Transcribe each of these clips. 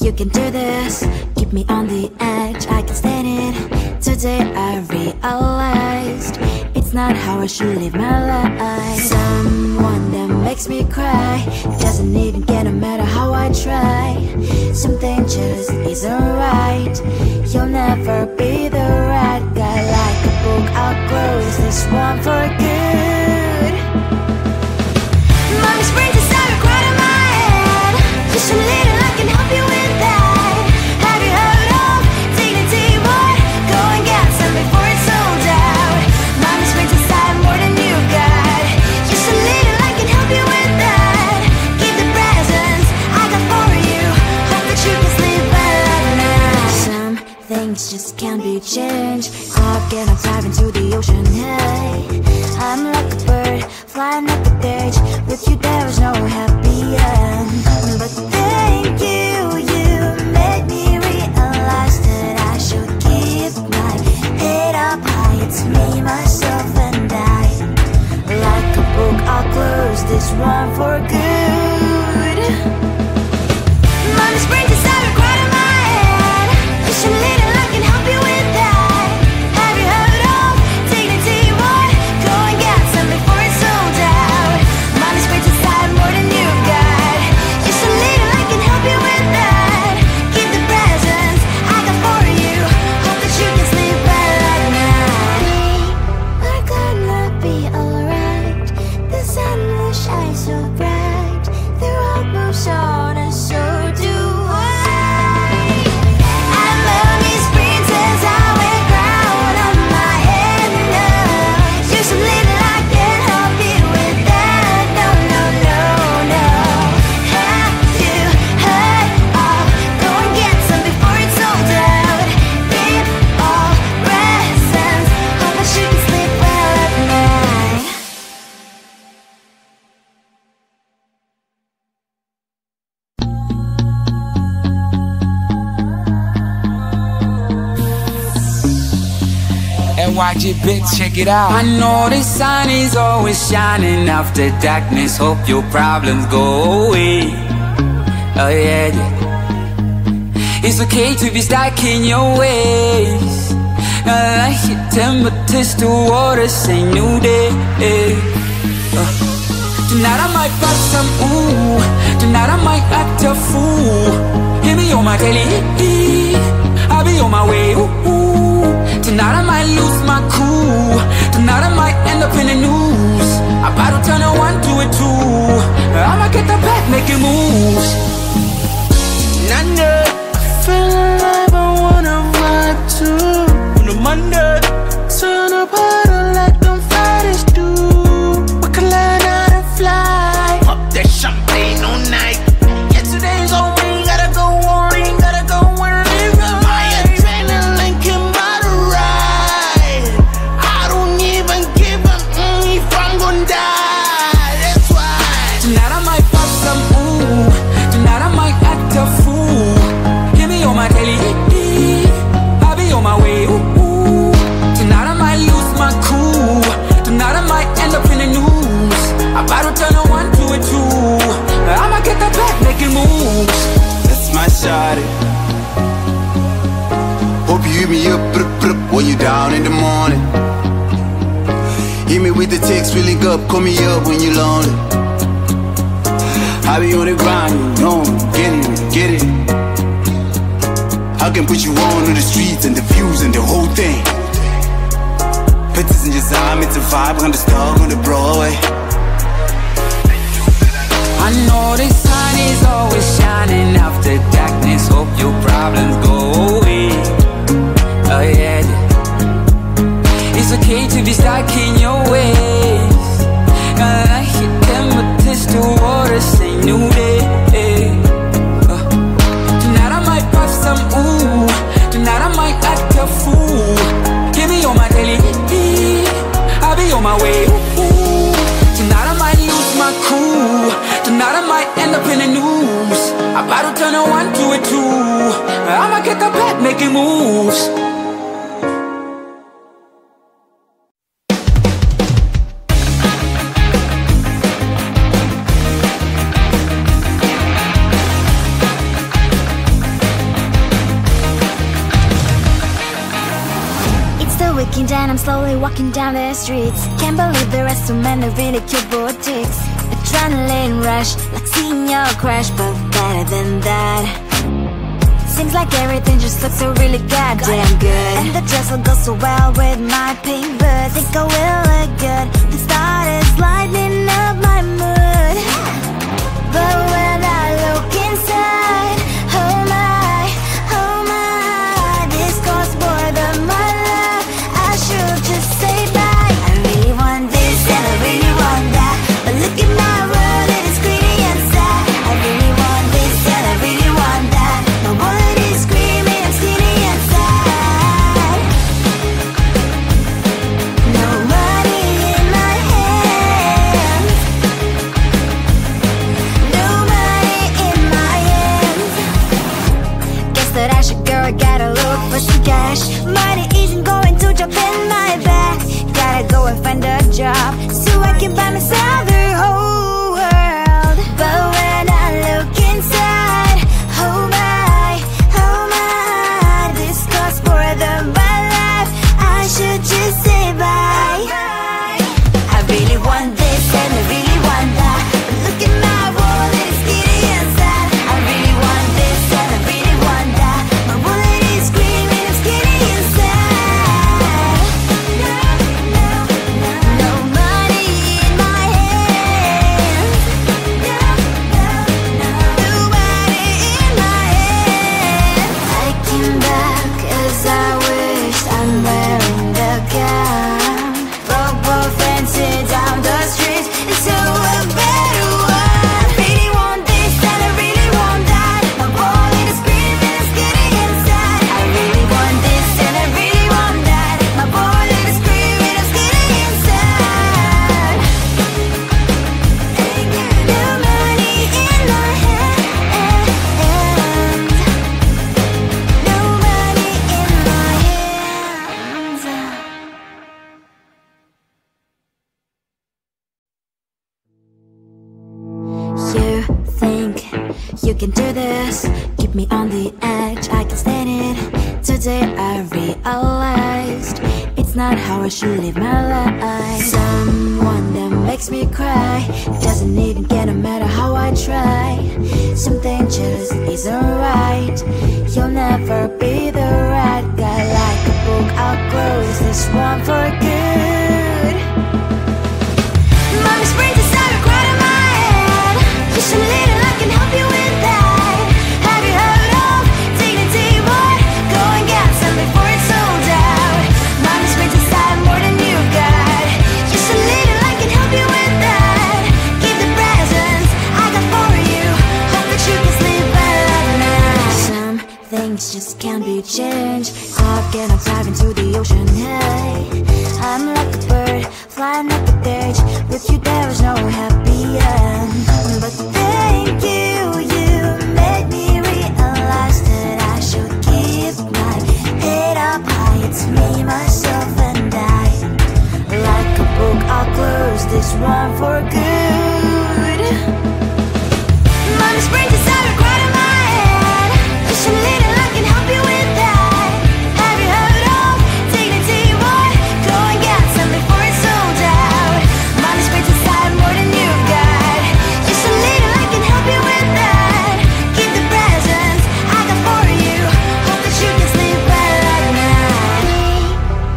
you can do this. Keep me on the edge, I can stand it. Today I realized it's not how I should live my life. Someone that makes me cry doesn't even get no matter how I try. Something just isn't right. You'll never be the right guy. Like a book, I'll close this one for good. Mommy's brains is started crying in my head. Just a little, I can help you with that. Have you heard of dignity, boy? Go and get some before it's sold out. Mommy's brains inside more than you got. Just a little, I can help you with that. Keep the presents I got for you. Hope that you can sleep well at night. Some things just can't be changed. How can I dive into the ocean? Hey, I'm like a bird flying up the stage. With you there was no happy end. But thank you, you made me realize that I should keep my head up high. It's me, myself and I. Like a book, I'll close this one for good. Mommy's brains decided to cry in my head. Just a little, I can help you with that. Have you heard of dignity, boy? Go and get some before it's sold out. Mommy's brains decide more than you got. Just a little, I can help you with that. Keep the presents I got for you. Hope that you can sleep well at night. We're gonna be alright. The sun will shine so bright. The road moves on and so do I. And mommy's brains says I wear crown on my head now. Just a little, I can help you with that. No, no, no, no. Have you heard of? Go and get some before it's sold out. Keep all presents. Hope that you can sleep well at night. And watch it, bitch, check it out. I know the sun is always shining after darkness. Hope your problems go away. Oh yeah, yeah. It's okay to be stuck in your ways. I like your temperatures, the water, say new day. Tonight I might pop some ooh. Tonight I might act a fool. Hear me on my daily, I'll be on my way, ooh. Tonight I might lose my cool. Tonight I might end up in the news. I'm about to turn a 1 to a 2. I'ma get the back making moves. None I feel alive, I wanna ride too. On a Monday, turn up harder like them Fridays do. We can learn how to fly. Pop that champagne all night. Yesterday's on me, gotta go on, gotta go on. My adrenaline came out to ride. I don't even give a if I'm gonna die. That's why tonight I might pop some ooh. Tonight I might act a fool. Hear me on my daily, I'll be on my way, ooh. Tonight I might lose my cool. Tonight I might end up in the news. I'm about to turn a 1 to a 2. I'ma get the back making moves. That's my shawty. Hope you hit me up, when you down in the morning. Hit me with the text, we link up, call me up when you lonely. I be on the grind, you know, get it. I can put you on the streets and the views and the whole thing. Pictures in your eye, it's a vibe, on the star on the Broadway. I know the sun is always shining after darkness. Hope your problems go away. Oh yeah, yeah. It's okay to be stuck in your ways. I like your temperatures, the water, say new day. Tonight I might pop some ooh. Tonight I might act a fool. Give me on my daily, I'll be on my way, ooh. Tonight I might lose my cool. Tonight I might end up in the news. I'm about to turn a 1 to a 2. I'ma get the back making moves. Feeling down, I'm slowly walking down the streets. Can't believe there are so many really cute boutiques. Adrenaline rush, like seeing your crush, but better than that. Seems like everything just looks so really goddamn good. And the dress will go so well with my pink boots. Think I will look good. The start is lighting up my mood. But when I look inside, oh my, this costs more than my love. I should just say bye. I really want this and I really want that, but look at my world, it is greedy and sad. I really want this and I really want that. My wallet is screaming, I'm skinny and sad. No money in my hands, no money in my hands. Guess that I should go, I gotta look for some cash. Money isn't going to jump in my bag. Gotta go and find a job so I can buy myself the whole world. But when I look inside, oh my, this costs more than my life. I should just say bye. I really want this and I really want that, but look at my wallet, it's skinny and sad. I really want this and I really want that. My wallet is screaming, I'm skinny and sad. No money in my hands, no money in my hands. I came back as I wished, I'm wearing the gown. Broke both and sit down the streets, it's so a better one. Really want this and I really want that. My wallet is screaming, I'm skinny and sad. I really want this and I really want that. My wallet is screaming, I'm skinny and sad. No money in my hands, no money in my hands. You think you can do this, keep me on the edge, I can stand it. Today I realized it's not how I should live my life. Someone that makes me cry doesn't even get no matter how I try. Something just isn't right. You'll never be the right guy. Like a book, I'll close this one for good. Mommy springs inside a cry in my head. Just a little, I can help you with that. Have you heard of dignity, boy? Go and get some before it's sold out. Mommy springs inside more than you've got. Just a little, I can help you with that. Keep the presents I got for you. Hope that you can sleep well at night. Some things just can't be changed. I'll get up, dive into the ocean, hey. I'm like a bird, flying like a cage. With you there is no happy end. But thank you, you made me realize that I should keep my head up high. It's me, myself and I. Like a book, I'll close this one for good. Mommy springs inside a cry in my head. Just a little, I can help you with that. Have you heard of dignity, boy? Go and get some before it's sold out. Mommy springs inside more than you've got. Just a little, I can help you with that. Keep the presents I got for you. Hope that you can sleep well at night.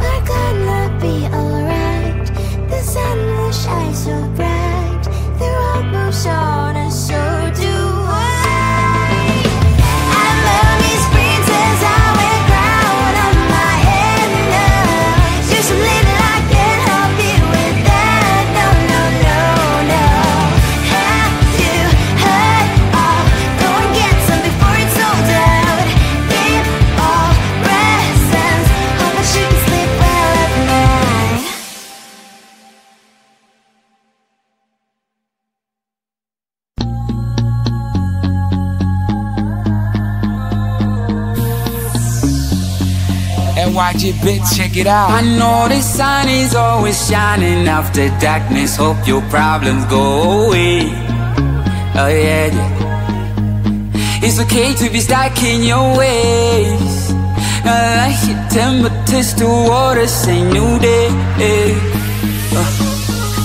We're gonna be alright. The sun will shine so bright. The road moves on and so do I. And mommy springs as I wear crown on my head now. Just a little, I can help you with that. No, no, no, no. Have you heard of? Go and get some before it's sold out. Keep all presents. Hope that you can sleep well at night. NYG bitch, check it out. I know the sun is always shining after darkness. Hope your problems go away. Oh yeah, yeah. It's okay to be stuck in your ways. like your temperatures to water, say new day.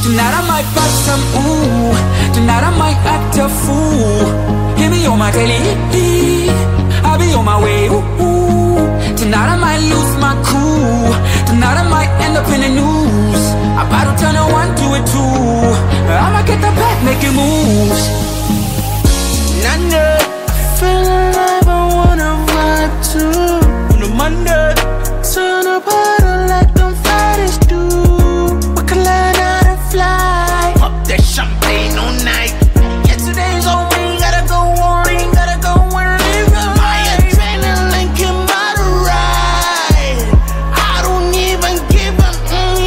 Tonight I might pop some ooh. Tonight I might act a fool. Hear me on my daily, I'll be on my way, ooh. Tonight I might lose my cool. Tonight I might end up in the news. I'm about to turn a 1 to a 2. I'ma get the back making moves. Nana, I feel alive, I wanna ride too. On a Monday, turn up harder like them Fridays do. We can learn how to fly. Pop that champagne all night. Yesterday's on me, gotta go on, gotta go and live it. My adrenaline came by the ride. I don't even give a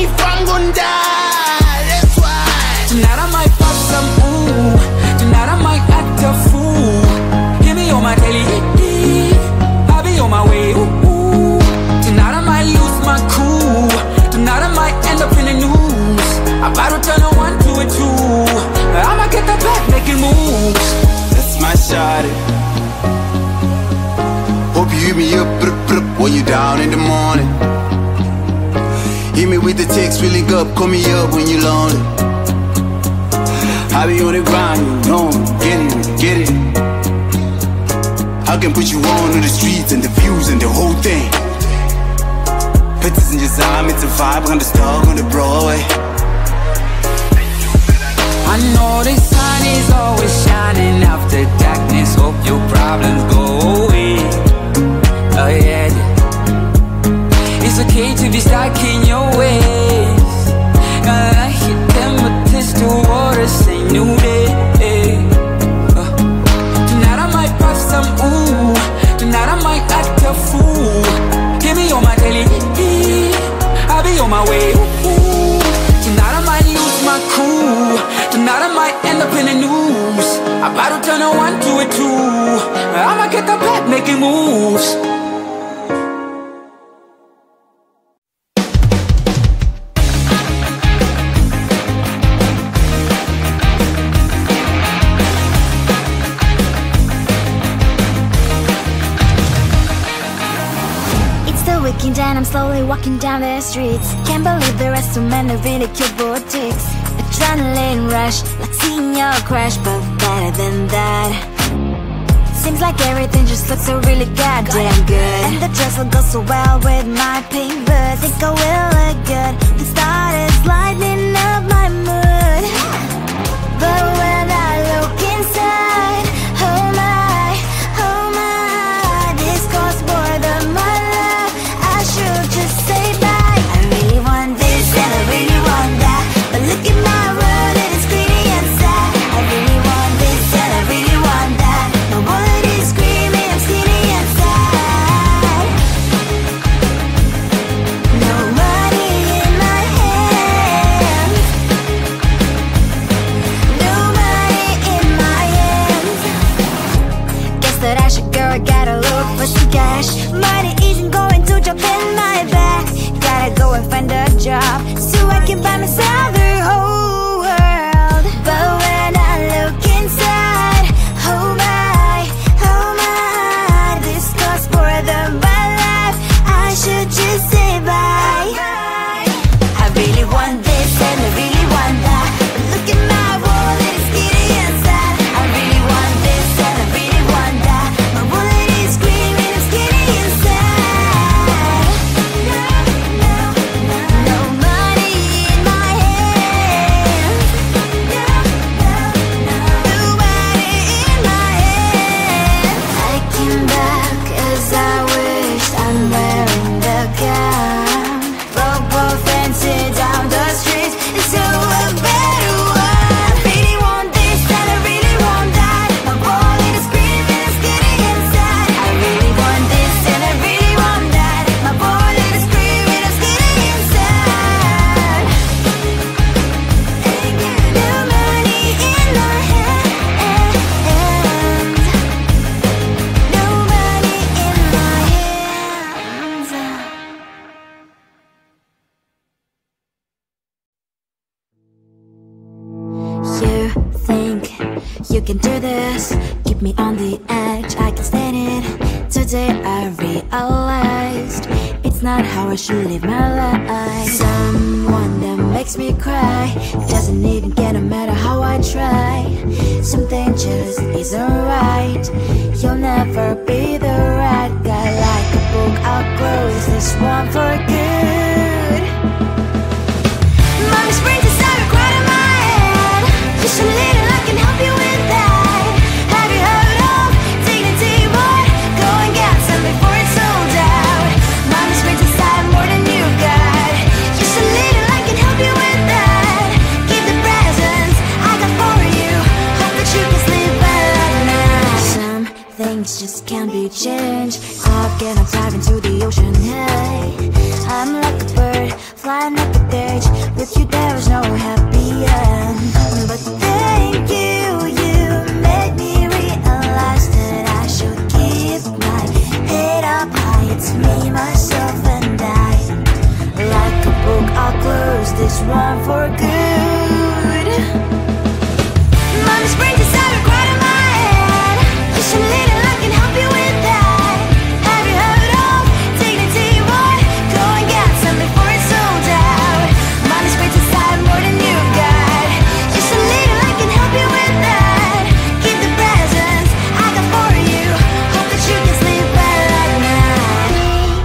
if I'm gonna die. That's why tonight I might pop some ooh. Tonight I might act a fool. Hear me on my daily, I'll be on my way, ooh. Tonight I might lose my cool. Tonight I might end up in the news. I'm about to turn a 1 to a 2. I'ma get the back making moves. That's my shawty. Hope you hit me up, when you down in the morning. Hit me with the text, feeling up, call me up when you lonely. I be on the grind, you know me, get it. I can put you on the streets and the views and the whole thing. Pictures in your time, it's a vibe, on the star on the Broadway. I know the sun is always shining after darkness. Hope your problems go away. Oh yeah. It's okay to be stuck in your ways. I like your temperatures to water, say new day. Tonight I might pop some ooh. Tonight I might act a fool. Give me on my daily, I'll be on my way, ooh. Tonight I might lose my cool. Tonight I might end up in the news. I'm about to turn a 1 to a 2. I'ma get the back making moves. And I'm slowly walking down the streets. Can't believe there are so many really cute boutiques. Adrenaline rush, like seeing your crush, but better than that. Seems like everything just looks so really goddamn good. And the dress will go so well with my pink boots. Think I will look good. The started lightening up my mood. But when I look inside, oh my, this costs more than my love. I should just say bye. I really want this and I really want that, but look at my world, it is pretty and sad. I really want this and I really want that. My wallet is screaming, I'm skinny and sad. No money in my hands. No money in my hands. Guess that I should go, I gotta look for some cash. Money isn't going to jump in my back. Gotta go and find a job so I can buy myself the whole world. But when I look inside, oh my, this costs more than my life. I should just say bye. I really want this and I really want that, but look at my wallet, it's skinny and sad. I really want this and I really want that. My wallet is screaming, I'm skinny and sad. No money in my hands. No money in my hands. I came back as I wished, I'm wearing the gown. Broke both and sit down the streets, so a better one. I really want this and I really want that. My wallet is screaming, I'm skinny and sad. I really want this and I really want that. My wallet is screaming, I'm skinny and sad. No money in my hands. No money in my hands. You think you can do this? Keep me on the edge, I can stand it. Too day I realized it's not how I should live my life. Someone that makes me cry doesn't even get no matter how I try. Something just isn't right. You'll never be the right guy. Like a book, I'll close this one for good. Mommy springs inside a cry to my head. Just a little, I can help you with that. Have you heard of dignity, boy? Go and get some before it's sold out. Mommy springs inside more than you got. Just a little, I can help you with that. Keep the presents I got for you. Hope that you can sleep well at night. Some things just can't be changed. I'll get on dive into the ocean, hey. I'm like a bird, flying up the cage. With you there is no happy end. But thank you, you made me realize that I should keep my head up high. It's me, myself and I. Like a book, I'll close this one for good. Mommy springs inside a cry to my head. Just a little, I can help you with that. Have you heard of dignity, boy? Go and get some before it's sold out. Mommy springs inside more than you got. Just a little, I can help you with that. Keep the presents I got for you. Hope that you can sleep well at night.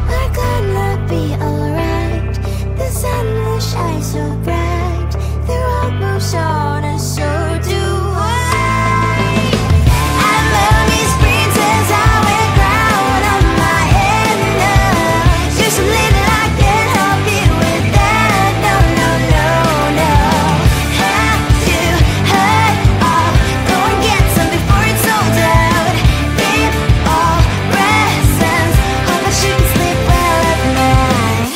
We're gonna be alright. The sun will shine so bright. The road moves on and so do I. And memories princess, I wear crown on my head now. Just a little, I can help you with that. No, no, no, no. Have you heard of? Go and get some before it's sold out. Keep all presents. Hope that you can sleep well at night.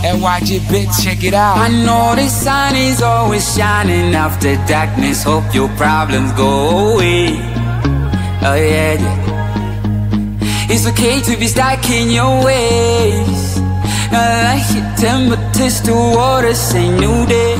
And watch it, bitch, check it out. I know the sun is always shining after darkness. Hope your problems go away. Oh yeah, yeah. It's okay to be stuck in your ways. I like your temperatures, the water, say new day.